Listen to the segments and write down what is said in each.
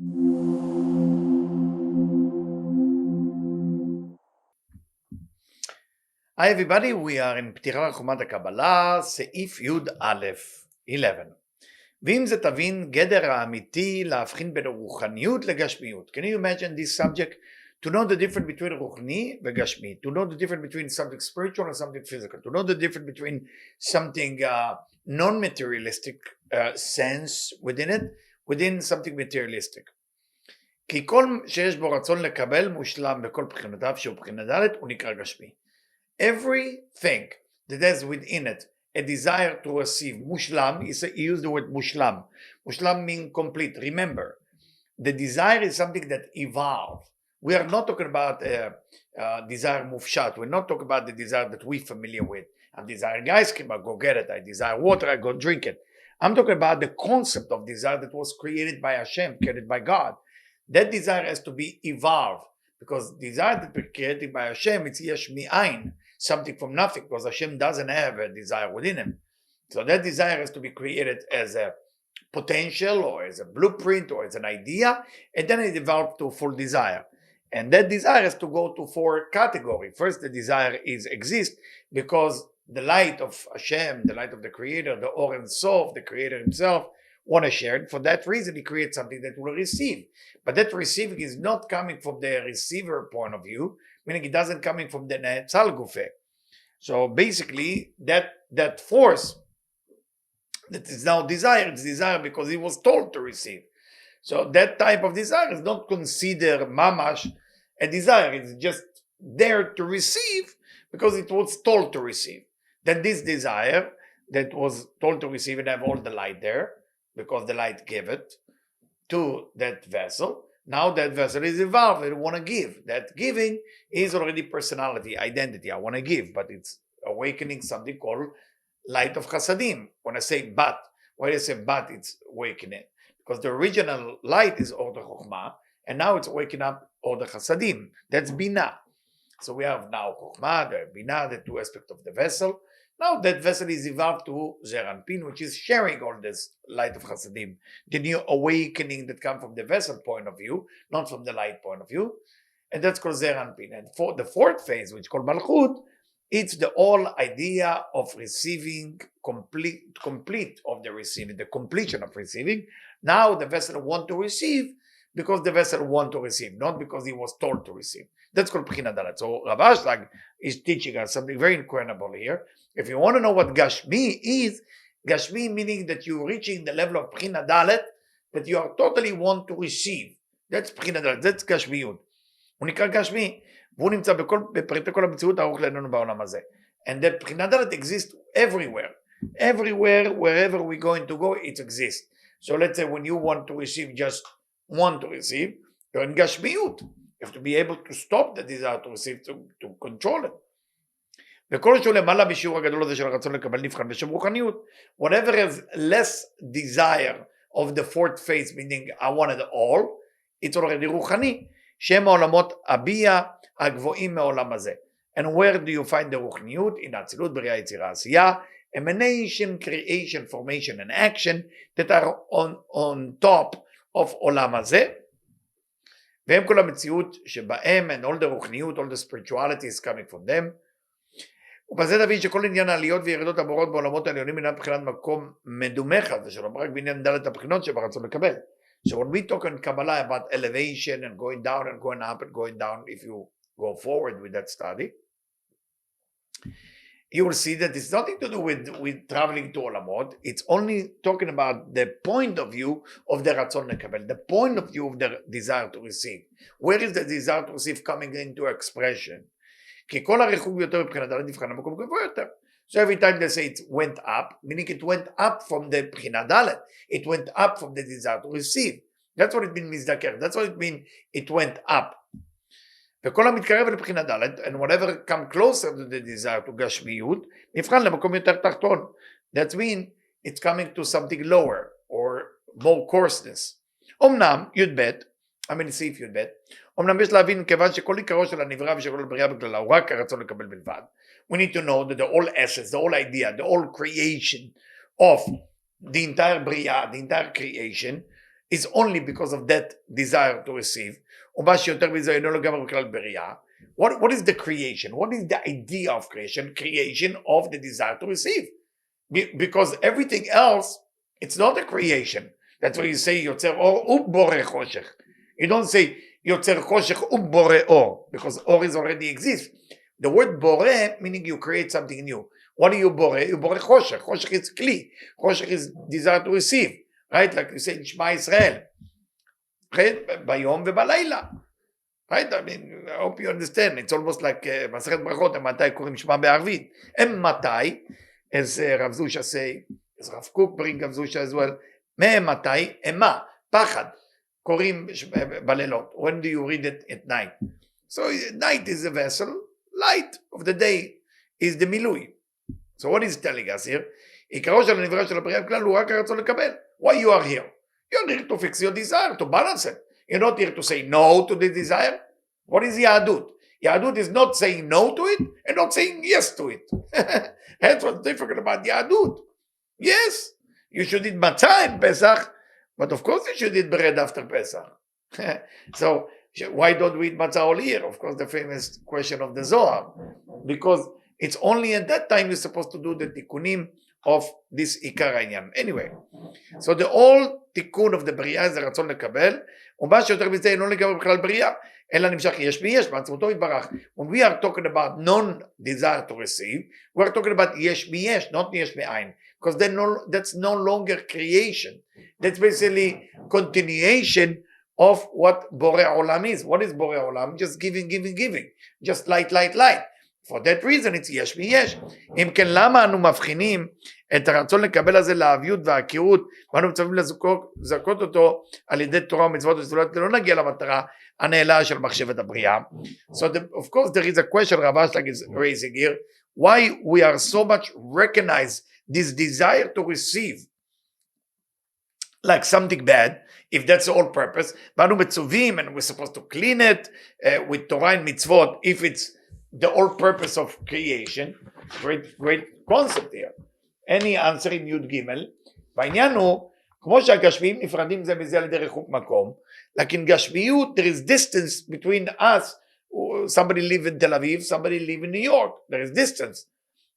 Hi everybody, we are in Peticha Lechokmat HaKabbalah, סעיף י"א, 11. ואם זה תבין גדר האמיתי להבחין בין רוחניות לגשמיות. Can you imagine this subject? To know the difference between רוחני וגשמי. To know the difference between something spiritual and something physical. To know the difference between something non-materialistic sense within something materialistic. כי כל שיש בו רצון לקבל מושלם בכל בחינותיו שהוא בחינה ד' הוא נקרא גשמי. Everything that has within it a desire to receive, mushlam, he used the word mushlam. Mushlam means complete. Remember, the desire is something that evolves. We are not talking about desire mufshat. We're not talking about the desire that we're familiar with. I desire ice cream, I go get it. I desire water, I go drink it. I'm talking about the concept of desire that was created by Hashem, created by God. That desire has to be evolved. Because desire that was created by Hashem, it's yesh mi'ain, something from nothing, because Hashem doesn't have a desire within him. So that desire has to be created as a potential or as a blueprint or as an idea, and then it evolves to full desire. And that desire has to go to four categories. First, the desire exists because the light of Hashem, the light of the Creator, the Or Ein Sof, the Creator himself, want to share it. For that reason, he creates something that will receive. But that receiving is not coming from the receiver point of view, meaning it doesn't coming from the Ne'etzal Gufeh. So basically, that force that is now desire, it's desire because he was told to receive. So that type of desire is not considered mamash a desire. It's just there to receive because it was told to receive. Then this desire that was told to receive and have all the light there, because the light gave it to that vessel. Now that vessel is evolved, I want to give. That giving is already personality, identity. I want to give, but it's awakening something called light of chasadim. When I say bat, why do I say bat? It's awakening. Because the original light is Or Chokmah, and now it's waking up Or Chasadim. That's Bina. So we have now Chokmah, the Bina, the two aspects of the vessel. Now that vessel is evolved to Zeir Anpin, which is sharing all this light of Chasadim. The new awakening that comes from the vessel point of view, not from the light point of view. And that's called Zeir Anpin. And for the fourth phase, which is called Malchut, it's the whole idea of receiving, complete of the receiving, the completion of receiving. Now the vessel wants to receive because the vessel wants to receive, not because he was told to receive. That's called Bechina Dalet. So Rav Ashlag is teaching us something very incredible here. If you want to know what Gashmi is, Gashmi meaning that you're reaching the level of Bechina Dalet, that you are totally want to receive. That's Bechina Dalet, that's Gashmiyut. הוא נקרא גשמי, והוא נמצא בפרטי כל המציאות הארוך לעינינו בעולם הזה. And that בחינה ד' exists everywhere. Everywhere, wherever we're going to go, it exists. So let's say when you want to receive, just want to receive, you're in גשמיות. You have to be able to stop the desire to receive, to control it. וכל שהוא למעלה בשיעור הגדול הזה של הרצון לקבל נבחן בשם רוחניות. Whatever has less desire of the fourth phase, meaning I want it all, it's already רוחני. שהם העולמות הביע הגבוהים מעולם הזה. And where do you find the רוחניות? In האצילות, בריאה, יצירה, עשייה, emanation, creation, formation and action that are on top of עולם הזה. והם כל המציאות שבהם, and all the רוחניות, all the spirituality is coming from them. ובזה תבין שכל עניין העליות וירידות הבורות בעולמות העליונים אינם מבחינת מקום מדומה חס ושלום, רק בעניין ד' הבחינות שברצון לקבל. So when we talk in Kabbalah about elevation and going down and going up and going down, if you go forward with that study, you will see that it's nothing to do with traveling to Olamot. It's only talking about the point of view of the Ratzon Lekabel, the point of view of the desire to receive. Where is the desire to receive coming into expression? כי כל הרחוק ביותר מבחינת ד' נבחן המקום גבוה יותר. So every time they say it went up, meaning it went up from the Bechina Dalet. It went up from the desire to receive. That's what it means Mizdaker. That's what it means it went up. וכל המתקרב לבחינה ד' and whatever come closer to the desire to גשמיות, נבחן למקום יותר תחתון. That means it's coming to something lower or more coarseness. אמנם, י"ב, סעיף י"ב, אמנם יש להבין כיוון שכל עיקרו של הנברא ושל כל הבריאה בכללה הוא רק הרצון לקבל בלבד. We need to know that the whole essence, the whole idea, the whole creation of the entire bria, the entire creation, is only because of that desire to receive. ומה שיותר מזה אינו לגמרי בכלל בריאה. What is the creation? What is the idea of creation? Creation of the desire to receive. Because everything else, it's not a creation. That's why you say יוצר אור ובורא חושך. You don't say יוצר חושך ובורא אור, because אור is already exists. The word בורא meaning you create something new. What do you בורא? You בורא חושך. חושך is כלי. חושך is desire to receive. Right? Like you say in שמע ישראל. Right? ביום ובלילה. Right? I mean, I hope you understand. It's almost like מסכת ברכות, מתי קוראים שמע בערבית. מתי, as Rav Zusha say, as Rav Kook bring Rav Zusha as well, מתי, מה, פחד. קוראים בלילות. When do you read it at night? So night is the vessel, light of the day is the מילוי. So what is telling us here? עיקרו של הנברא של הבריאה בכלל הוא רק הרצון לקבל. Why you are here? You're here to fix your desire, to balance it. You're not here to say no to the desire. What is Yahadut? Yahadut is not saying no to it and not saying yes to it. That's what's different about Yahadut. Yes, you should eat matzah in Pesach, but of course you should eat bread after Pesach. So why don't we eat matzah all year? Of course, the famous question of the Zohar. Because it's only at that time you're supposed to do the tikkunim of this Ikar Inyan. Anyway, so the whole tikkun of the בריאה זה רצון לקבל, ומה שיותר מזה אינו לגמרי בכלל בריאה, אלא נמשך יש ביש, בעצמותו יתברך. When we are talking about non-desire to receive, we are talking about יש ביש, not יש מאין, because that's no longer creation. That's basically continuation of what בורא עולם is. What is בורא עולם? Just giving, giving, giving. Just light, light, light. For that reason it's יש ויש. אם כן, למה אנו מבחינים את הרצון לקבל הזה לאביות והעקירות, ואנו מצווים לזכות אותו על ידי תורה ומצוות וסבולות, לא נגיע למטרה הנעלה של מחשבת הבריאה. So of course there is a question Rav Ashlag is raising here, why we are so much recognize this desire to receive like something bad, if that's the whole purpose, ואנו מצווים and we're supposed to clean it with Torah and mitzvot, if it's the whole purpose of creation. Great concept here. Any answer in י' ג' והעניין הוא, כמו שהגשמיים נפרדים זה מזה על ידי ריחוק מקום, like in גשמיות there is distance between us, somebody live in תל אביב, somebody live in New York, there is distance.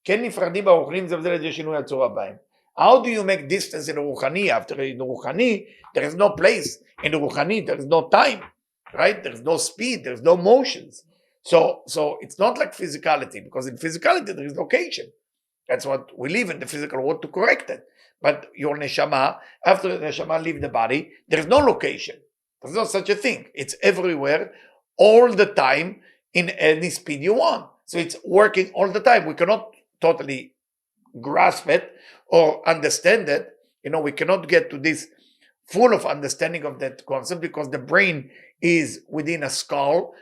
כן נפרדים ברוחניים זה מזה על ידי שינוי הצורה בהם. How do you make distance in רוחני? After in רוחני there is no place, in רוחני there is no time, right? There is no speed, there is no motions. So it's not like physicality, because in physicality there is location. That's what we live in the physical world to correct it. But your neshama, after the neshama leave the body, there is no location. There's no such a thing. It's everywhere, all the time, in any speed you want. So it's working all the time. We cannot totally grasp it or understand it. We cannot get to this full of understanding of that concept because the brain is within a skull,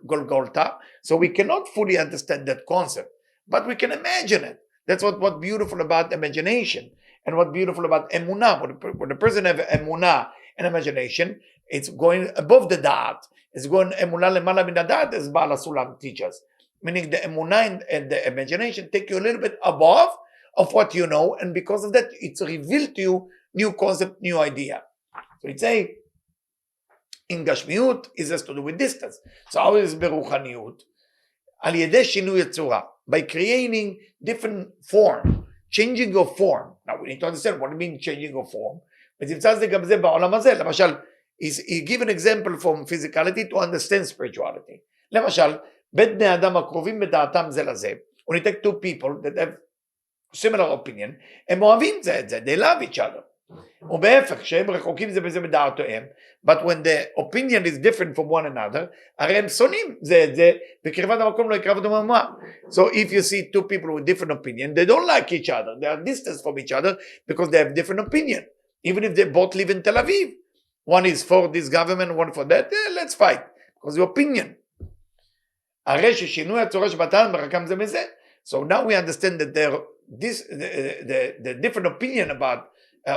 Golgotha. So we cannot fully understand that concept, but we can imagine it. That's what's beautiful about imagination and what's beautiful about emunah. When a person has emunah and imagination, it's going above the da'at. It's going emunah lemala min da'at, as Baal HaSulam teaches. Meaning the emunah and the imagination take you a little bit above of what you know, and because of that, it's revealed to you new concept, new idea. So it's a in גשמיות is has to do with distance. So how is ברוחניות? על ידי שינוי הצורה, by creating different form, changing of form. Now we need to understand what it means changing of form. ותמצא זה גם זה בעולם הזה. למשל, he give an example from physicality to understand spirituality. למשל, בין בני אדם הקרובים בדעתם זה לזה, when you take two people that have similar opinion, הם אוהבים זה את זה, they love each other. ובהפך, שהם רחוקים זה בזה בדעתיהם, but when the opinion is different from one another, הרי הם שונאים זה את זה, בקרבת המקום לא יקרב אותם ממש. So if you see two people with different opinion, they don't like each other, they are distant from each other, because they have different opinion. Even if they both live in Tel Aviv, one is for this government, one for that, let's fight, because the opinion. הרי ששינוי הצורה שבתן מרקם זה מזה. So now we understand that the different opinion about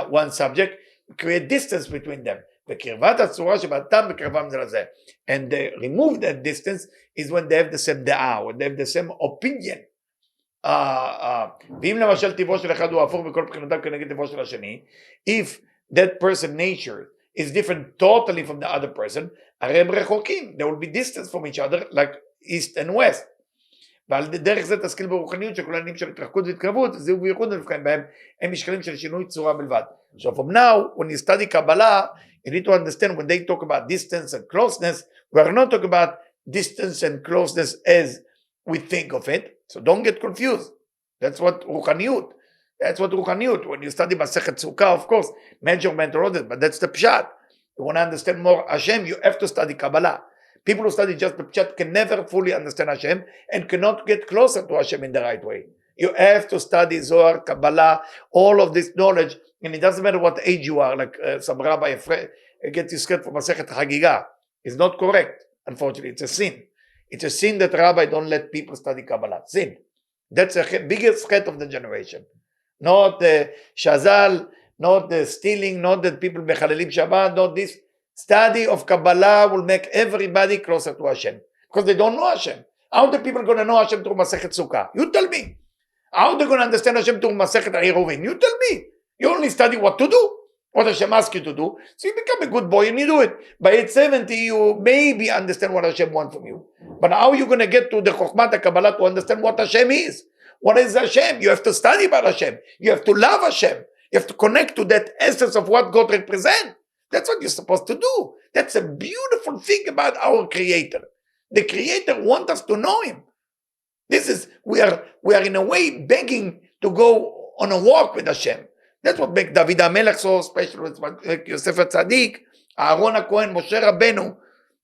one subject create distance between them. בקרבת הצורה שבתם בקרבם זה לזה. And they remove that distance is when they have the same דעה, when they have the same opinion. ואם למשל טבעו של אחד הוא הפוך בכל בחינותיו כנגד טבעו של השני, if that person nature is different totally from the other person, הרי הם רחוקים, there will be distance from each other, like east and west. ועל דרך זה תשכיל ברוחניות שכל העניינים של התרחקות והתקרבות, זהו וייחוד נבחן בהם, הם משקלים של שינוי צורה בלבד. So from now, when you study Kabbalah, you need to understand when they talk about distance and closeness, we are not talking about distance and closeness as we think of it. So don't get confused. That's what Ruchaniyut. That's what Ruchaniyut. When you study Masechet Sukkah, of course, measurement or other, but that's the Pshat. You want to understand more Hashem, you have to study Kabbalah. People who study just the Pshat can never fully understand Hashem and cannot get closer to Hashem in the right way. You have to study Zohar, Kabbalah, all of this knowledge, and it doesn't matter what age you are, like some rabbi gets you scared for Masechet Hagigah. It's not correct, unfortunately. It's a sin. It's a sin that rabbi don't let people study Kabbalah. Sin. That's the biggest threat of the generation. Not the Shazal, not the stealing, not that people mechalelim Shabbat, not this. Study of Kabbalah will make everybody closer to Hashem. Because they don't know Hashem. How are the people going to know Hashem through Masechet Sukkah? You tell me. How are they going to understand Hashem through Masechet Eruvin? You tell me. You only study what to do. What Hashem asks you to do. So you become a good boy and you do it. By age 70, you maybe understand what Hashem wants from you. But how are you going to get to the Lechokmat Kabbalah to understand what Hashem is? What is Hashem? You have to study about Hashem. You have to love Hashem. You have to connect to that essence of what God represents. That's what you're supposed to do. That's a beautiful thing about our Creator. The Creator wants us to know Him. This is, we are in a way begging to go on a walk with Hashem. That's what makes David HaMelech so special, with Yosef HaTzadik, Aaron HaKohen, Moshe Rabbeinu,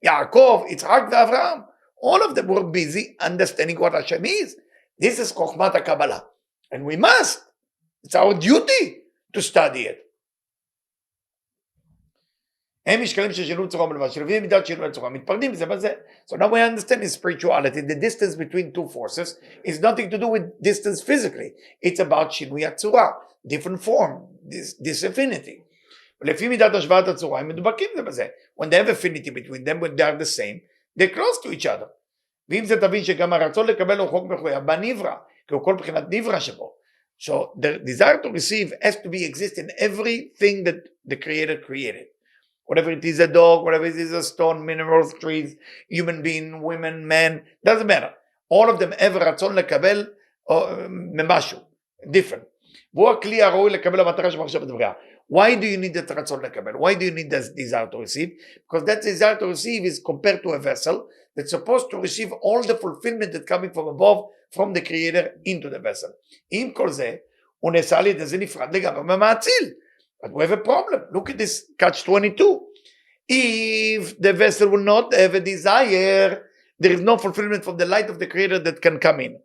Yaakov, Yitzhak, Avraham. All of them were busy understanding what Hashem is. This is Chokhmat HaKabbalah. And we must. It's our duty to study it. הם משקלים של שינוי צורה בלבד, שלבים מידת שינוי צורה, מתפרדים בזה בזה. So now we understand in spirituality, the distance between two forces is nothing to do with distance physically. It's about שינוי הצורה, different form, this affinity. ולפי מידת השוואת הצורה, הם מדובקים זה בזה. When they have affinity between them, when they are the same, they're close to each other. ואם זה תבין שגם הרצון לקבל הוא חוק מחויב בנברא, כי הוא כל בחינת נברא שבו. So the desire to receive has to be exist in everything that the Creator created. Whatever it is a dog, whatever it is a stone, minerals, trees, human being, women, men, doesn't matter. All of them have רצון לקבל ממשהו, different. והוא הכלי הראוי לקבל המטרה שמחשב בדבריה. Why do you need that רצון לקבל? Why do you need that desire to receive? Because that desire to receive is compared to a vessel that's supposed to receive all the fulfillment that's coming from above, from the Creator into the vessel. עם כל זה, הוא נעשה לי את זה נפרד לגמרי מהמאציל. But we have a problem. Look at this catch 22. If the vessel will not have a desire, there is no fulfillment from the light of the Creator that can come in.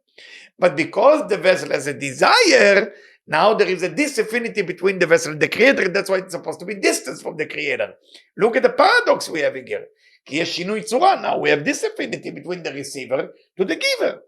But because the vessel has a desire, now there is a disaffinity between the vessel and the Creator, and that's why it's supposed to be distance from the Creator. Look at the paradox we have here. כי יש שינוי צורה. Now we have disaffinity between the receiver to the giver.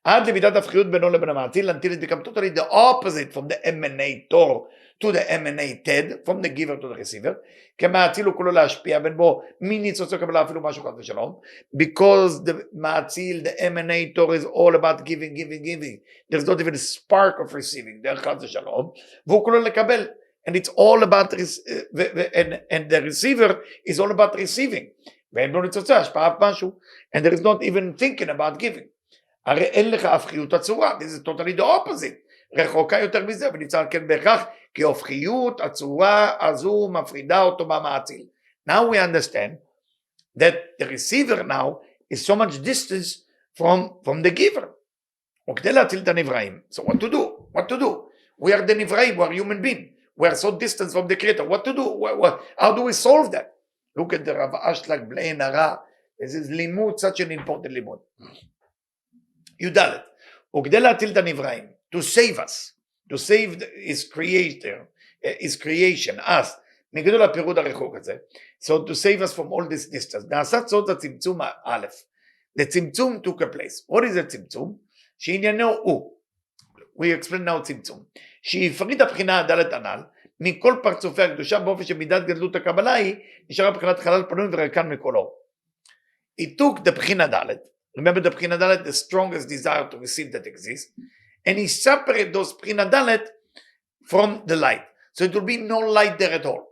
עד למידת הפכיות בינו לבין המאציל, until it becomes totally the opposite from the emanator to the emanated, from the giver to the receiver, כי המאציל הוא כולו להשפיע בין בו מי ניצוץ הקבלה אפילו משהו חד ושלום, because the מאציל, the emanator is all about giving, giving, giving. There's not even a spark of receiving, דרך חד ושלום, והוא כולו לקבל, and it's all about, and the receiver is all about receiving, ואין בו ניצוצה, השפעה אף משהו, and there is not even thinking about giving. הרי אין לך הפכיות הצורה, this is totally the opposite, רחוקה יותר מזה, ונמצא כן בהכרח, כי הפכיות הצורה הזו מפרידה אותו מהמאציל. Now we understand that the receiver now is so much distance from the giver. וכדי להציל את הנבראים, so what to do? What to do? We are the נבראים, we are human beings, we are so distant from the Creator, what to do? How do we solve that? Look at the Rav Ashlag B'lei Nara, this is לימוד, such an important לימוד. י"ד, וכדי להציל את הנבראים, to save us, to save his creator, his creation, us, מגדול הפירוד הרחוק הזה, so to save us from all this distance, נעשה צורת הצמצום א', the צמצום took a place. What is a צמצום? שעניינו הוא, we explain now צמצום, שהפריד הבחינה הדלת הנ"ל, מכל פרצופי הקדושה באופן שמידת גדלות הקבלה היא, נשארה בחינת חלל פנוי וריקן מכל אור. He took the בחינה דלת, remember the B'china Dalet, the strongest desire to receive that exists, and he separated those B'china Dalet from the light. So it will be no light there at all.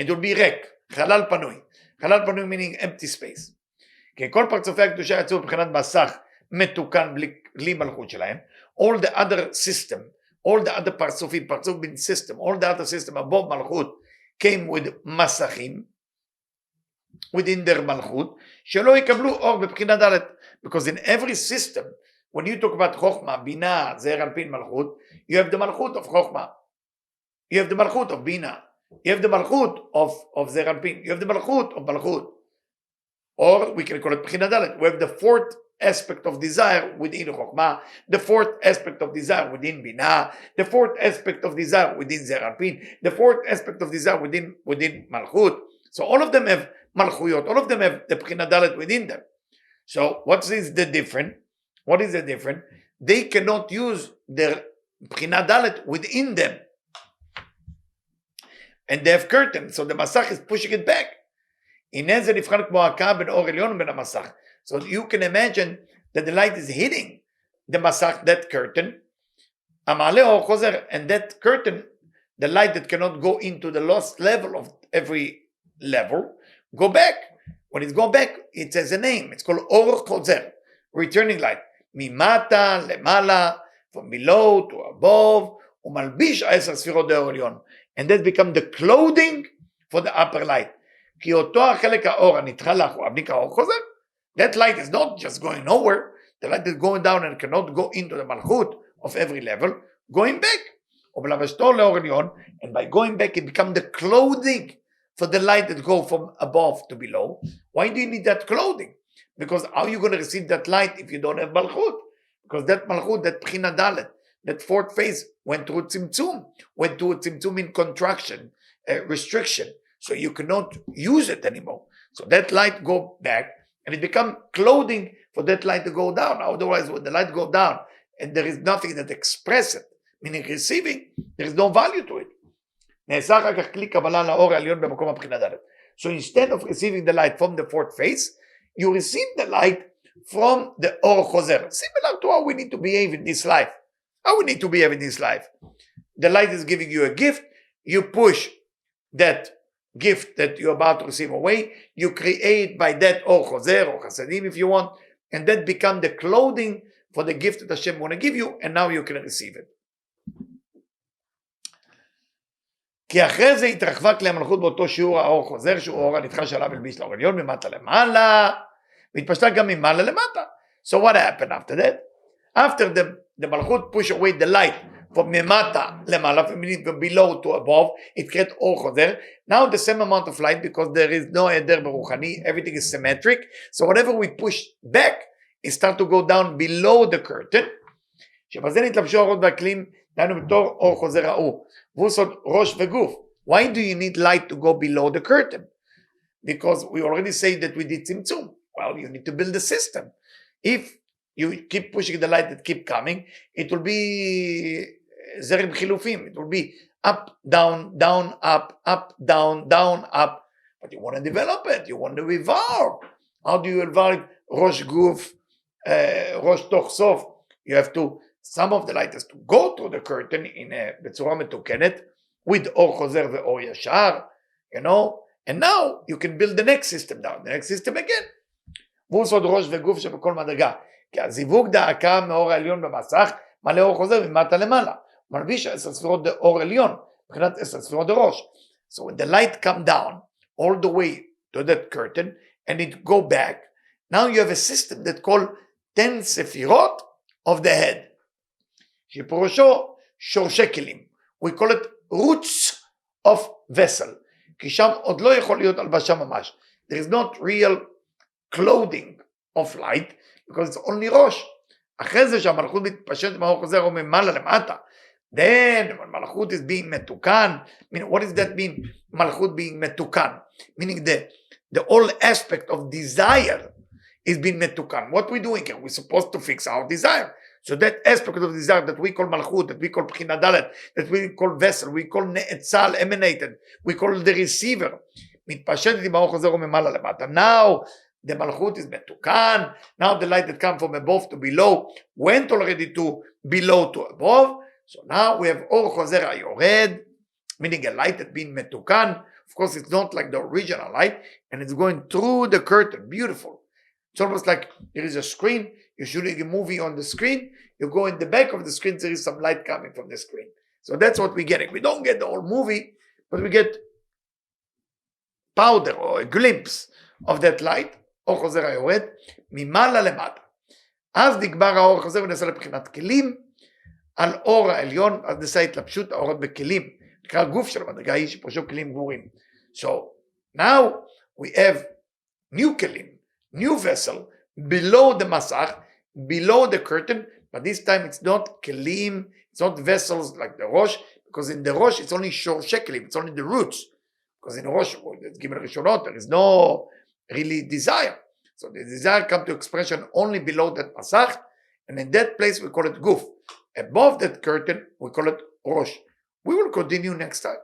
It will be ריק, חלל פנוי. חלל פנוי meaning empty space. כי כל פרצופי הקדושה יצאו מבחינת מסך מתוקן בלי מלכות שלהם. All the other system, all the other פרצופים, פרצוף בין system, all the other system above מלכות came with מסכים, within their מלכות, שלא יקבלו אור בבחינה ד'. Because in every system, when you talk about חוכמה, בינה, זעיר אנפין, מלכות, you have the מלכות of חוכמה, you have the מלכות of בינה, you have the מלכות of זעיר אנפין, you have the מלכות of מלכות, or we can call it בחינה ד'. We have the fourth aspect of desire within חוכמה, the fourth aspect of desire within בינה, the fourth aspect of desire within זעיר אנפין, the fourth aspect of desire within מלכות. So all of them have מלכויות, all of them have the בחינה ד' within them. So what is the difference? What is the difference? They cannot use their בחינה ד' within them. And they have curtain, so the מסך is pushing it back. הנה זה נבחן כמו הקו בין אור עליון ובין המסך. So you can imagine that the light is hitting the מסך, that curtain, המעלה אור חוזר, and that curtain, the light that cannot go into the last level of every level, go back. When it's gone back, it has a name. It's called אור חוזר, returning light. ממטה למעלה, from below to above, ומלביש 10 ספירות האור עליון. And that becomes the clothing for the upper light. כי אותו החלק האור הנדחה לאחור, נקרא אור חוזר. That light is not just going nowhere. The light is going down and cannot go into the מלכות of every level, going back. ובלבשתו לאור עליון, and by going back it becomes the clothing for the light that go from above to below. Why do you need that clothing? Because how are you going to receive that light if you don't have malchut? Because that malchut, that bchina dalet, that fourth phase went through tzimtzum in contraction, restriction. So you cannot use it anymore. So that light go back and it become clothing for that light to go down. Otherwise, when the light go down and there is nothing that express it, meaning receiving, there is no value to it. נעשה אחר כך כלי קבלה לאור העליון במקום הבחינה ד'. So instead of receiving the light from the fourth phase, you receive the light from the אור חוזר. Similar to how we need to behave in this life. How we need to behave in this life. The light is giving you a gift. You push that gift that you're about to receive away. You create by that אור חוזר or חסדים if you want. And that become the clothing for the gift that Hashem want to give you. And now you can receive it. כי אחרי זה התרחבה כלי המלכות באותו שיעור האור חוזר, שהוא האור הנדחה שעליו הלביש לאור עליון, ממטה למעלה, והתפשטה גם ממעלה למטה. So what happened after that? After the מלכות push away the light from ממטה למעלה, from below to above, it create אור חוזר. Now the same amount of light, because there is no היעדר ברוחני, everything is symmetric, so whatever we push back, it start to go down below the curtain, שבזה נתלבשו האורות והכלים, דהיינו בתור אור חוזר ההוא. Vusod rosh veguf. Why do you need light to go below the curtain? Because we already say that we did tzimtzum. Well, you need to build a system. If you keep pushing the light that keep coming, it will be zerim chilufim. It will be up, down, down, up, down, down, up. But you want to develop it. You want to evolve. How do you evolve rosh guf, rosh toch sof? You have to. Some of the light has to go through the curtain בצורה מתוקנת, with אור חוזר ואור ישר, you know, and now you can build the next system down, the next system again. והוא סוד ראש וגוף שבכל מדרגה, כי הזיווג דאקה מאור העליון במסך, מלא אור חוזר ממטה למעלה, מלביש 10 ספירות דאור עליון, מבחינת 10 ספירות דראש. So when the light come down, all the way to that curtain, and it go back, now you have a system that called 10 ספירות of the head. שפירושו שורשי כלים. We call it roots of vessel. כי שם עוד לא יכול להיות הלבשה ממש. There is not real clothing of light, because it's only ראש. אחרי זה שהמלכות מתפשטת מהאור חוזר או ממעלה למטה, then when מלכות is being מתוקן, what does that mean? מלכות being מתוקן. Meaning the whole aspect of desire is being מתוקן. What we doing here? We're supposed to fix our desire. So that aspect of desire that we call malchut, that we call bchina dalet, that we call vessel, we call ne'etzal, emanated, we call the receiver. מתפשטת עם האור חוזר וממעלה למטה. Now the malchut is מתוקן. Now the light that come from above to below went already to below to above. So now we have אור חוזר היורד, meaning a light that been מתוקן Of course, it's not like the original light, and it's going through the curtain. Beautiful. It's almost like there is a screen. You're shooting a movie on the screen. You go in the back of the screen, there is some light coming from the screen. So that's what we're getting. We don't get the whole movie, but we get powder or a glimpse of that light. אור חוזר היורד ממעלה למטה. אז נגמר האור החוזר ונעשה לבחינת כלים על אור העליון, אז נעשה התלבשות האורות בכלים. נקרא הגוף של המדרגה היא שפרשו כלים גמורים. So now we have new כלים, new vessel, below the מסך, below the curtain, but this time it's not כלים, it's not vessels like the ראש, because in the ראש it's only שורשי כלים, it's only the roots. Because in ראש, ג' ראשונות, there is no really desire. So the desire comes to expression only below that מסך, and in that place we call it guf. Above that curtain we call it rosh. We will continue next time.